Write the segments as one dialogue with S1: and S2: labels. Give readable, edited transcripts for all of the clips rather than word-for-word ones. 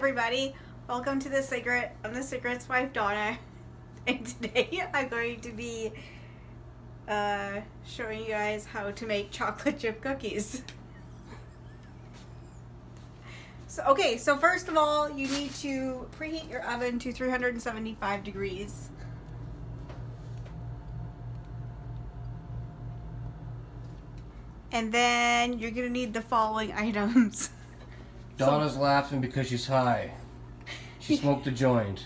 S1: everybody, welcome to the Cigrit. I'm the Cigrit's wife, Donna, and today I'm going to be showing you guys how to make chocolate chip cookies. So first of all, you need to preheat your oven to 375 degrees. And then you're going to need the following items.
S2: Donna's laughing because she's high. She smoked a joint.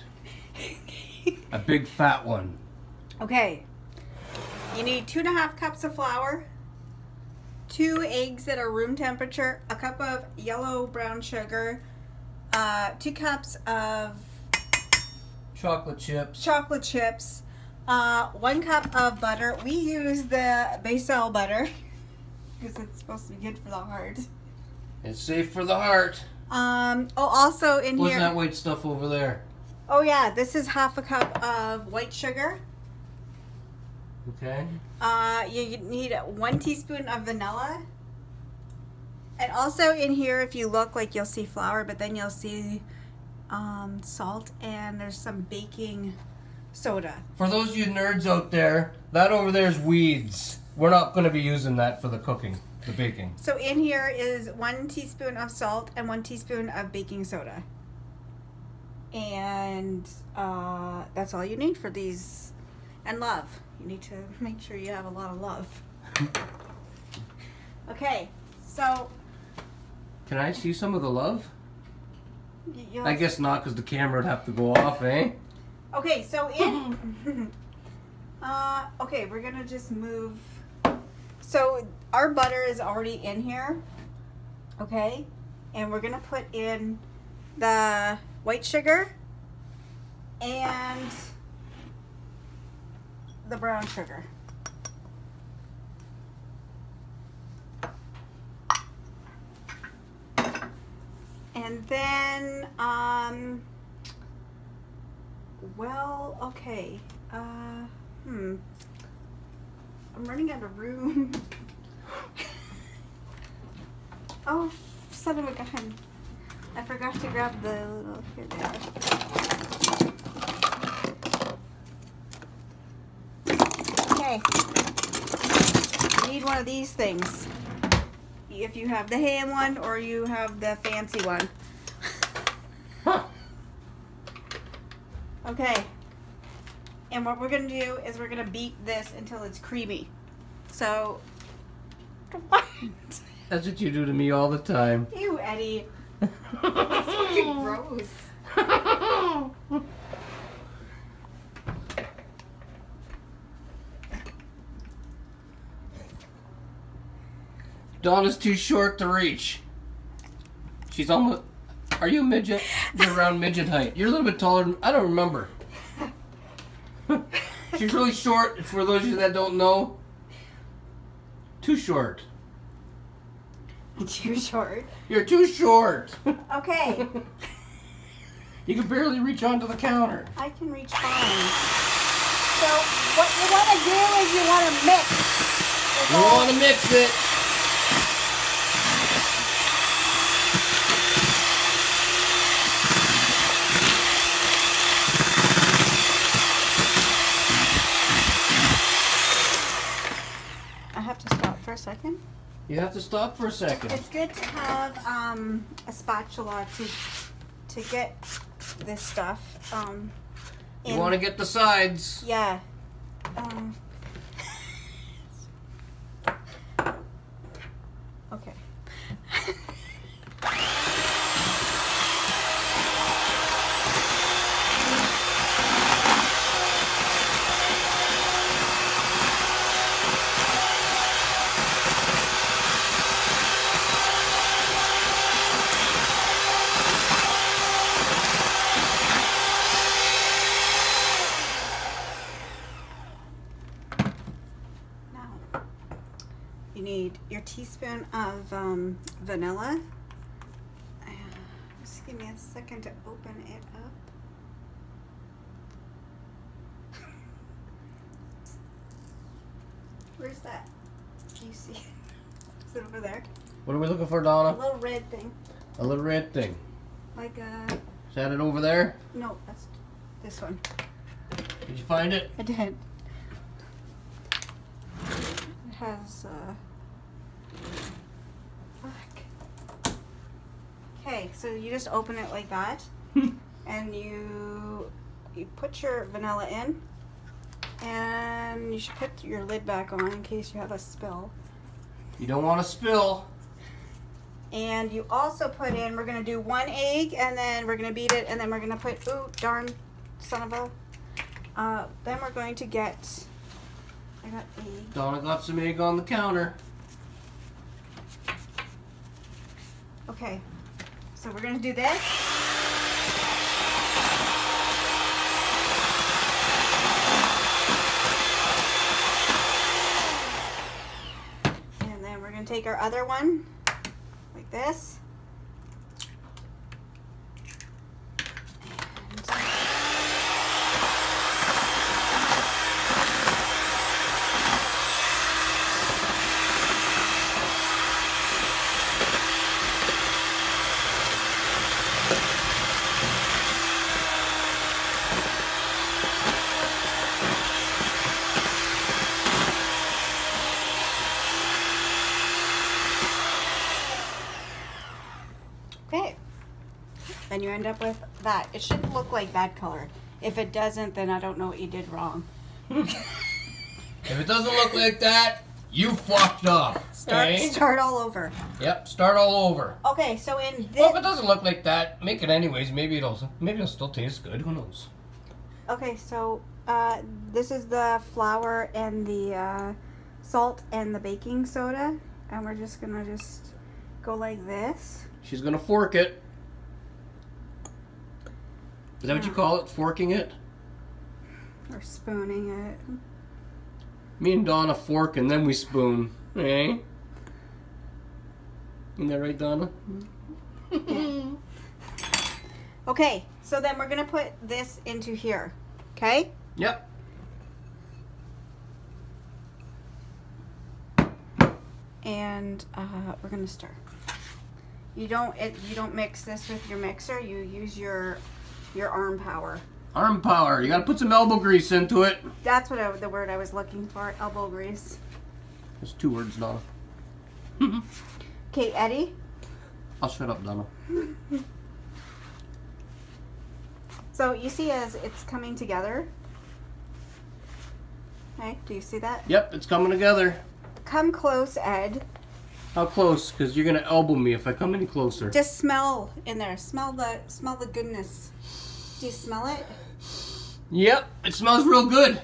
S2: A big fat one.
S1: Okay. You need 2.5 cups of flour, 2 eggs that are room temperature, a cup of yellow brown sugar, 2 cups of
S2: chocolate chips,
S1: 1 cup of butter. We use the Basil butter because it's supposed to be good for the heart.
S2: It's safe for the heart.
S1: Also in
S2: What's
S1: here.
S2: that white stuff over there?
S1: Oh yeah, this is 1/2 cup of white sugar.
S2: Okay.
S1: You need 1 teaspoon of vanilla. And also in here, if you look, like, you'll see flour, but then you'll see salt, and there's some baking soda.
S2: For those of you nerds out there, that over there is weeds. We're not going to be using that for the cooking, the baking.
S1: So in here is 1 teaspoon of salt and 1 teaspoon of baking soda. And that's all you need for these. And love. You need to make sure you have a lot of love. Okay, so...
S2: Can I see some of the love?
S1: You'll...
S2: I guess not, because the camera would have to go off, eh?
S1: Okay, so in... okay, we're gonna just move... So our butter is already in here, okay? And we're gonna put in the white sugar and the brown sugar. And then, well, okay, I'm running out of room. Oh, son of a gun. I forgot to grab the little, here they are. Okay. You need one of these things. If you have the ham one or you have the fancy one.
S2: Huh.
S1: Okay. And what we're going to do is we're going to beat this until it's creamy. So, what?
S2: That's what you do to me all the time.
S1: Ew, Eddie. That's fucking gross.
S2: Donna's too short to reach. She's almost... Are you a midget? You're around midget height. You're a little bit taller than... I don't remember. She's really short, for those of you that don't know. Too short.
S1: Too short.
S2: You're too short.
S1: Okay.
S2: You can barely reach onto the counter.
S1: I can reach fine. So what you want to do is you want to mix.
S2: You want to mix it.
S1: I have to stop for a second.
S2: You have to stop for a second.
S1: It's good to have a spatula to get this stuff.
S2: You want to get the sides.
S1: Yeah. Okay. You need your teaspoon of vanilla. Just give me a second to open it up. Where's that? Do you see it? Is it over there?
S2: What are we looking for,
S1: A
S2: Donna?
S1: little red thing.
S2: A little red thing.
S1: Like a
S2: Is that it over there?
S1: No, that's this one.
S2: Did you find it?
S1: I did. It has, fuck. Okay, so you just open it like that. And you put your vanilla in. And you should put your lid back on in case you have a spill.
S2: You don't want to spill.
S1: And you also put in, we're going to do 1 egg, and then we're going to beat it, and then we're going to put, ooh, darn, son of a, then we're going to get, I got egg.
S2: Donna got some egg on the counter.
S1: Okay, so we're going to do this. And then we're going to take our other one. Like this. Okay, then you end up with that. It should look like that color. If it doesn't, then I don't know what you did wrong.
S2: If it doesn't look like that, you fucked up.
S1: Start all over.
S2: Yep, start all over.
S1: Okay, so in this.
S2: Well, if it doesn't look like that, make it anyways. Maybe it'll still taste good. Who knows?
S1: Okay, so this is the flour and the salt and the baking soda, and we're just gonna go like this.
S2: She's gonna fork it. Is that what you call it? Forking it?
S1: Or spooning it.
S2: Me and Donna fork and then we spoon. Eh? Isn't that right, Donna?
S1: Yeah. Okay, so then we're gonna put this into here. Okay?
S2: Yep.
S1: And we're gonna stir. You don't mix this with your mixer. You use your arm power.
S2: Arm power. You gotta put some elbow grease into it.
S1: That's what the word I was looking for. Elbow grease.
S2: There's 2 words, Donna.
S1: Okay, Eddie.
S2: I'll shut up, Donna.
S1: So you see as it's coming together. Okay, do you see that?
S2: Yep, it's coming together.
S1: Come close, Ed.
S2: How close? Because you're gonna elbow me if I come any closer.
S1: Just smell in there. Smell the goodness. Do you smell it?
S2: Yep, it smells real good.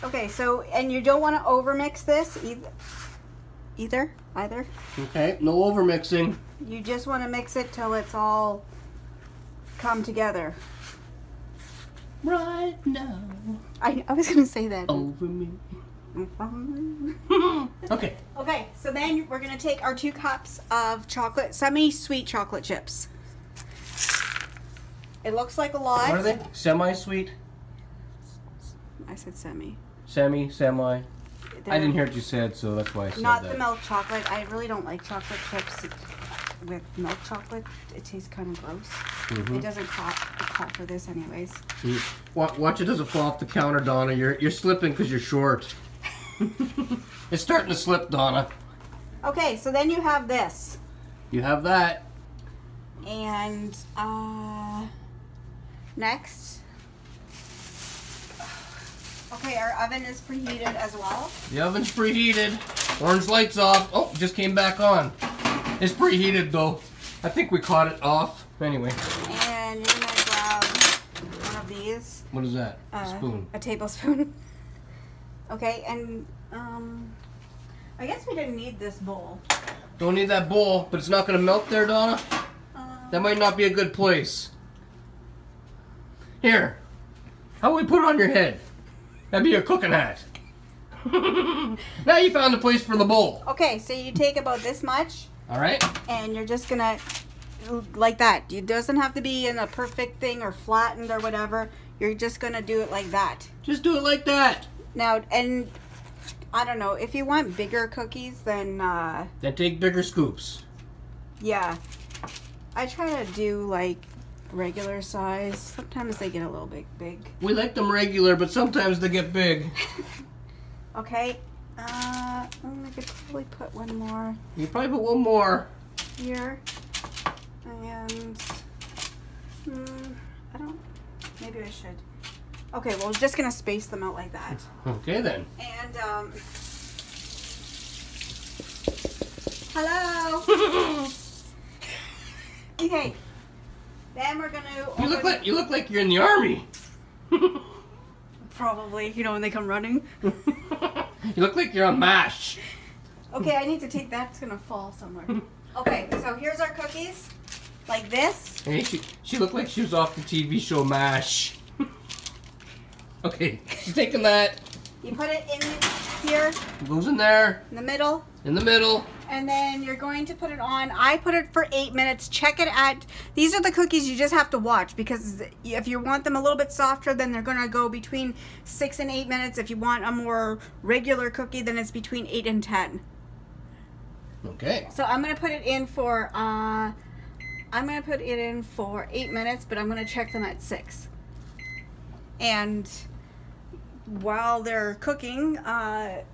S1: Okay, so and you don't want to overmix this either.
S2: Okay, no over mixing.
S1: You just want to mix it till it's all come together.
S2: Right now.
S1: I was gonna say that.
S2: Over me. Okay.
S1: Okay, so then we're gonna take our 2 cups of chocolate, semi-sweet chocolate chips. It looks like a lot.
S2: What are they? Semi-sweet?
S1: I said semi.
S2: Semi?
S1: They're
S2: I didn't hear what you said, so that's why I said
S1: not
S2: that.
S1: the milk chocolate. I really don't like chocolate chips with milk chocolate. It tastes kind of gross.
S2: Mm-hmm.
S1: It doesn't call for this anyways.
S2: Watch it doesn't fall off the counter, Donna. You're slipping because you're short. It's starting to slip, Donna.
S1: Okay, so then you have this.
S2: You have that.
S1: And next. Okay, our oven is preheated as well.
S2: The oven's preheated. Orange light's off. Oh, just came back on. It's preheated though. I think we caught it off. Anyway.
S1: And you're gonna grab one of these.
S2: What is that? A spoon.
S1: A tablespoon. Okay, and I guess we didn't need this bowl.
S2: Don't need that bowl, but it's not gonna melt there, Donna. That might not be a good place. Here. How about we put it on your head? That'd be your cooking hat. Now you found a place for the bowl.
S1: Okay, so you take about this much.
S2: All right.
S1: And you're just gonna, like that. It doesn't have to be in a perfect thing or flattened or whatever. You're just gonna do it like that.
S2: Just do it like that.
S1: Now, and I don't know, if you want bigger cookies, then
S2: Then take bigger scoops.
S1: yeah. I try to do like regular size. Sometimes they get a little bit big.
S2: We like them regular, but sometimes they get big.
S1: Okay. I could probably put one more
S2: You probably put one more.
S1: here. And I don't. Maybe I should. Okay, well, we're just gonna space them out like that.
S2: Okay then.
S1: And hello. Okay. Then we're gonna.
S2: You look like you're in the army.
S1: Probably, you know, when they come running.
S2: You look like you're on MASH.
S1: Okay, I need to take that. It's gonna fall somewhere. Okay, so here's our cookies, like this.
S2: Hey, she looked like she was off the TV show MASH. Okay, she's taking that.
S1: You put it in here.
S2: It goes in there.
S1: In the middle.
S2: In the middle.
S1: And then you're going to put it on. I put it for 8 minutes. Check it at, these are the cookies you just have to watch, because if you want them a little bit softer, then they're going to go between 6 and 8 minutes. If you want a more regular cookie, then it's between 8 and 10.
S2: Okay.
S1: So I'm going to put it in for, 8 minutes, but I'm going to check them at 6. And while they're cooking,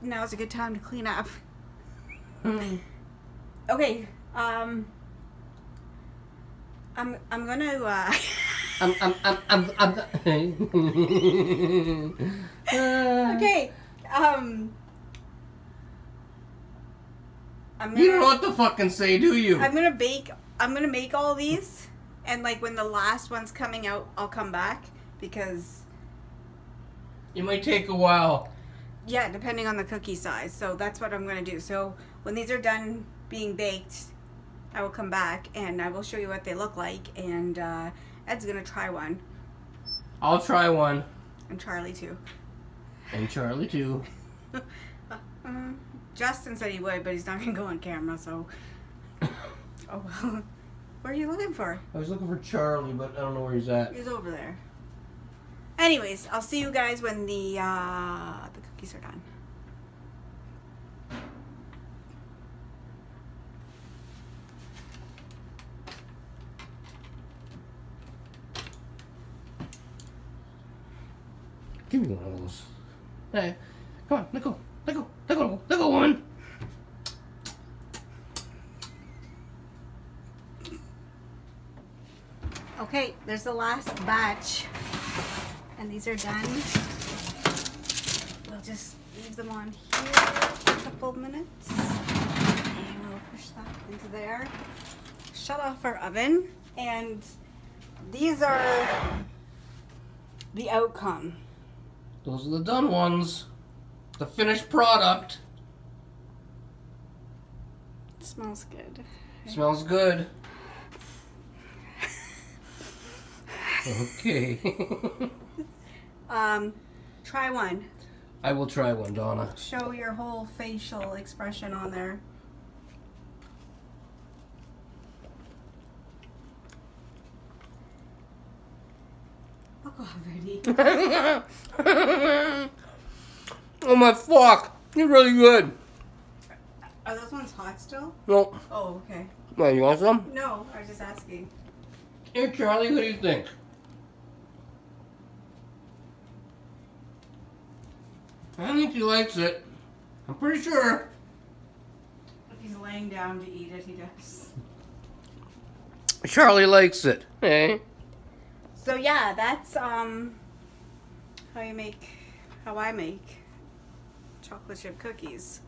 S1: now's a good time to clean up. Okay, I'm gonna okay,
S2: you don't know what to fucking say, do you?
S1: I'm gonna make all these, and like when the last one's coming out, I'll come back, because
S2: it might take a while.
S1: Yeah, depending on the cookie size. So that's what I'm going to do. So when these are done being baked, I will come back and I will show you what they look like. And Ed's going to try one.
S2: I'll try one.
S1: And Charlie too.
S2: And Charlie too.
S1: Justin said he would, but he's not going to go on camera, so... Oh, well. What are you looking for?
S2: I was looking for Charlie, but I don't know where he's at.
S1: He's over there. Anyways, I'll see you guys when the cookies are done.
S2: Give me one of those. Hey, come on, let go, woman.
S1: Okay, there's the last batch. And these are done. We'll just leave them on here for a couple of minutes. And we'll push that into there. Shut off our oven. And these are the outcome.
S2: Those are the done ones. The finished product.
S1: It smells good.
S2: Smells good. Okay.
S1: Try one.
S2: I will try one, Donna.
S1: Show your whole facial expression on there. Fuck off, Eddy.
S2: Oh my fuck! You're really good.
S1: Are those ones hot still?
S2: No.
S1: Oh, okay.
S2: Wait, you want some?
S1: No, I was just asking.
S2: Here, Charlie, what do you think? I think he likes it. I'm pretty sure.
S1: If he's laying down to eat it, he does.
S2: Charlie likes it. Hey.
S1: So yeah, that's how I make chocolate chip cookies.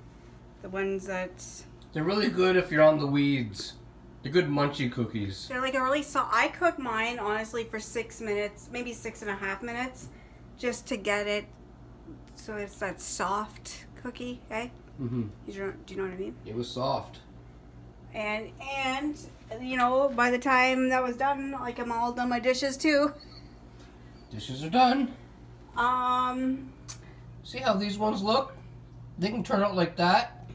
S1: The ones that
S2: They're really good if you're on the weeds. They're good munchy cookies.
S1: they're like a really I cook mine honestly for 6 minutes, maybe 6.5 minutes, just to get it so it's that soft cookie, eh?
S2: Mm-hmm.
S1: Do you know what I mean?
S2: It was soft.
S1: And you know, by the time that was done, like I'm all done my dishes too.
S2: Dishes are done.
S1: Um,
S2: See how these ones look? They can turn out like that,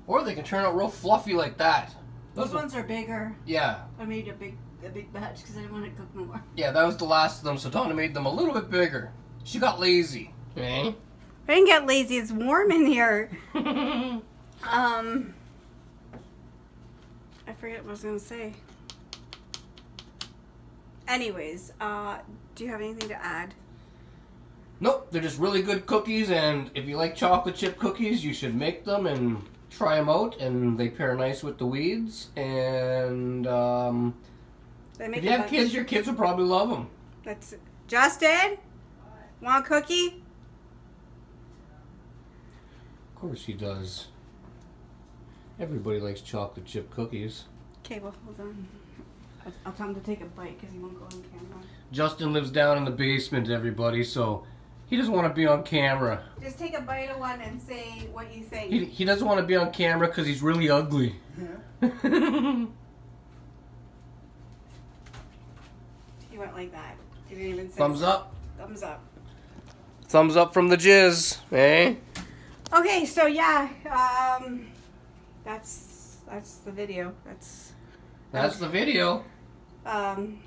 S2: or they can turn out real fluffy like that.
S1: those ones are bigger.
S2: Yeah.
S1: I made a big batch because I didn't want to cook more.
S2: Yeah, that was the last of them, so Donna made them a little bit bigger. She got lazy. Eh?
S1: I didn't get lazy. It's warm in here. I forget what I was gonna say. Anyways, do you have anything to add?
S2: Nope, they're just really good cookies, and if you like chocolate chip cookies, you should make them and try them out, and they pair nice with the weeds, and if you have kids, your kids will probably love them.
S1: That's Justin, want a cookie?
S2: Of course he does. Everybody likes chocolate chip cookies.
S1: Okay, well, hold on. I'll tell him to take a bite because he won't go on camera.
S2: Justin lives down in the basement, everybody, so he doesn't want to be on camera.
S1: Just take a bite of one and say what you think.
S2: He doesn't want to be on camera because he's really ugly.
S1: Yeah. He went like that. He didn't even say
S2: Thumbs up.
S1: Thumbs up.
S2: Thumbs up from the jizz, eh?
S1: Okay, so yeah, that's the video.
S2: That's the video.
S1: And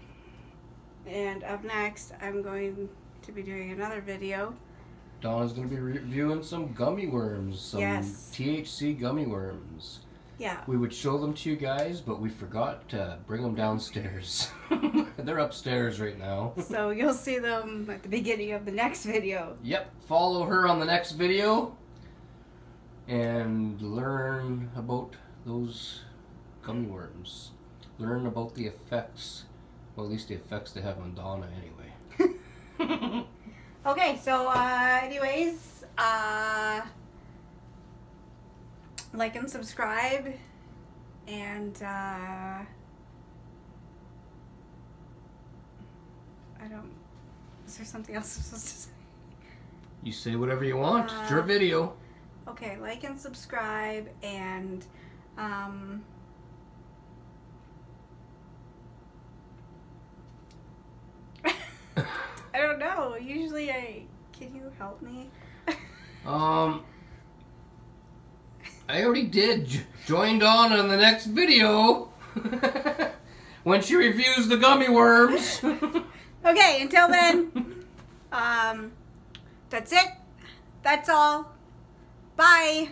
S1: up next, I'm going to be doing another video.
S2: Donna's going to be reviewing some gummy worms. Some
S1: yes.
S2: THC gummy worms.
S1: Yeah.
S2: We would show them to you guys, but we forgot to bring them downstairs. They're upstairs right now.
S1: So you'll see them at the beginning of the next video.
S2: Yep. Follow her on the next video and learn about those gummy worms. Learn about the effects. Well, at least the effects they have on Donna anyway.
S1: Okay, so anyways, like and subscribe, and is there something else I'm supposed to say?
S2: You say whatever you want. It's your video.
S1: Okay, like and subscribe, and I don't know. Usually can you help me?
S2: I already did. Join Donna in the next video when she reviews the gummy worms.
S1: Okay, until then, that's it. That's all. Bye.